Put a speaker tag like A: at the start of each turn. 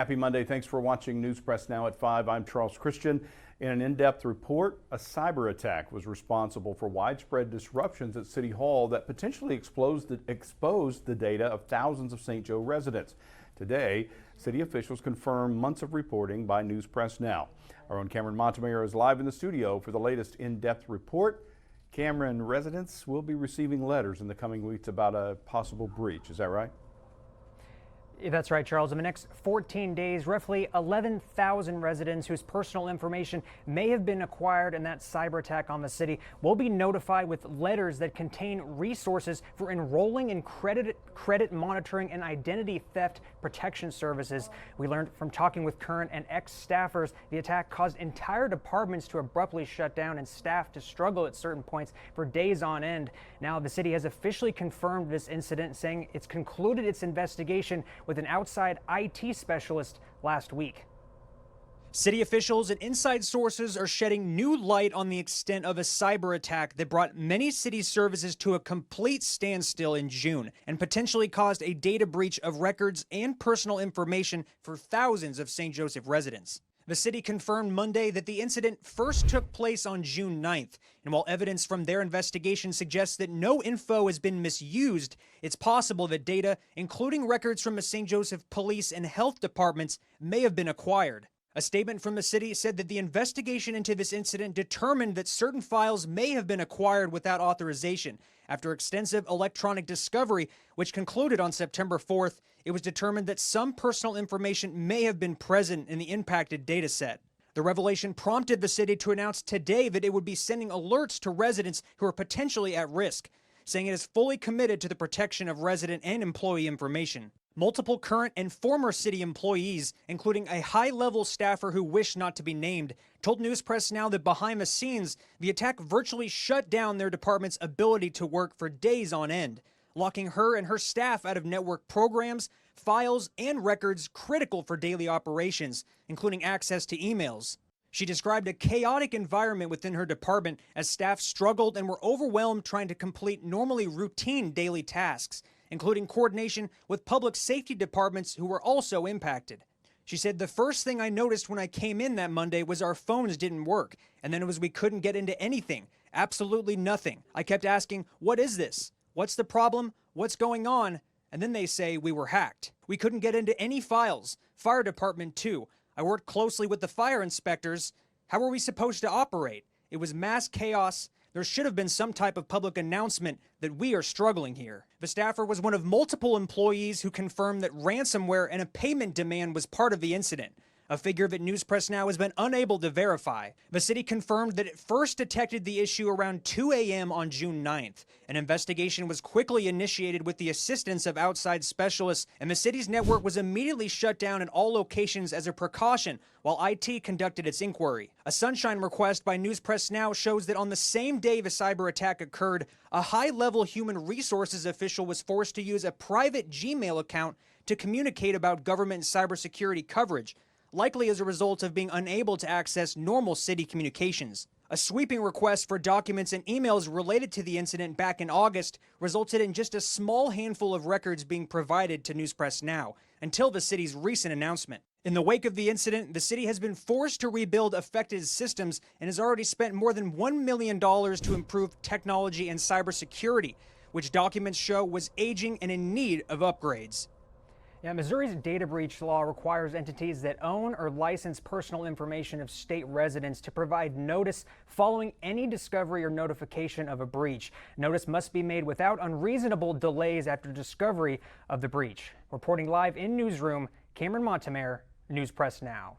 A: Happy Monday. Thanks for watching News Press Now at 5. I'm Charles Christian. In an in-depth report, a cyber attack was responsible for widespread disruptions at City Hall that potentially exposed the data of thousands of St. Joe residents. Today, city officials confirm months of reporting by News Press Now. Our own Cameron Montemayor is live in the studio for the latest in-depth report. Cameron, residents will be receiving letters in the coming weeks about a possible breach. Is that right?
B: That's right, Charles. In the next 14 days, roughly 11,000 residents whose personal information may have been acquired in that cyber attack on the city will be notified with letters that contain resources for enrolling in credit monitoring and identity theft protection services. We learned from talking with current and ex-staffers the attack caused entire departments to abruptly shut down and staff to struggle at certain points for days on end. Now, the city has officially confirmed this incident, saying it's concluded its investigation with an outside IT specialist last week.
C: City officials and inside sources are shedding new light on the extent of a cyber attack that brought many city services to a complete standstill in June and potentially caused a data breach of records and personal information for thousands of St. Joseph residents. The city confirmed Monday that the incident first took place on June 9th, and while evidence from their investigation suggests that no info has been misused, it's possible that data, including records from the St. Joseph Police and Health Departments, may have been acquired. A statement from the city said that the investigation into this incident determined that certain files may have been acquired without authorization. After extensive electronic discovery, which concluded on September 4th, it was determined that some personal information may have been present in the impacted dataset. The revelation prompted the city to announce today that it would be sending alerts to residents who are potentially at risk, saying it is fully committed to the protection of resident and employee information. Multiple current and former city employees, including a high-level staffer who wished not to be named, told News Press Now that behind the scenes, the attack virtually shut down their department's ability to work for days on end, locking her and her staff out of network programs, files, and records critical for daily operations, including access to emails. She described a chaotic environment within her department as staff struggled and were overwhelmed trying to complete normally routine daily tasks, including coordination with public safety departments who were also impacted. She said, "The first thing I noticed when I came in that Monday was our phones didn't work, and then it was we couldn't get into anything, absolutely nothing. I kept asking, what is this? What's the problem? What's going on? And then they say we were hacked. We couldn't get into any files. Fire department too. I worked closely with the fire inspectors. How were we supposed to operate? It was mass chaos. There should have been some type of public announcement that we are struggling here." The staffer was one of multiple employees who confirmed that ransomware and a payment demand was part of the incident, a figure that News Press Now has been unable to verify. The city confirmed that it first detected the issue around 2 a.m. on June 9th. An investigation was quickly initiated with the assistance of outside specialists, and the city's network was immediately shut down in all locations as a precaution while IT conducted its inquiry. A sunshine request by News Press Now shows that on the same day the cyber attack occurred, a high-level human resources official was forced to use a private Gmail account to communicate about government cybersecurity coverage, likely as a result of being unable to access normal city communications. A sweeping request for documents and emails related to the incident back in August resulted in just a small handful of records being provided to News Press Now, until the city's recent announcement. In the wake of the incident, the city has been forced to rebuild affected systems and has already spent more than $1 million to improve technology and cybersecurity, which documents show was aging and in need of upgrades.
B: Yeah, Missouri's data breach law requires entities that own or license personal information of state residents to provide notice following any discovery or notification of a breach. Notice must be made without unreasonable delays after discovery of the breach. Reporting live in Newsroom, Cameron Montemayor, News Press Now.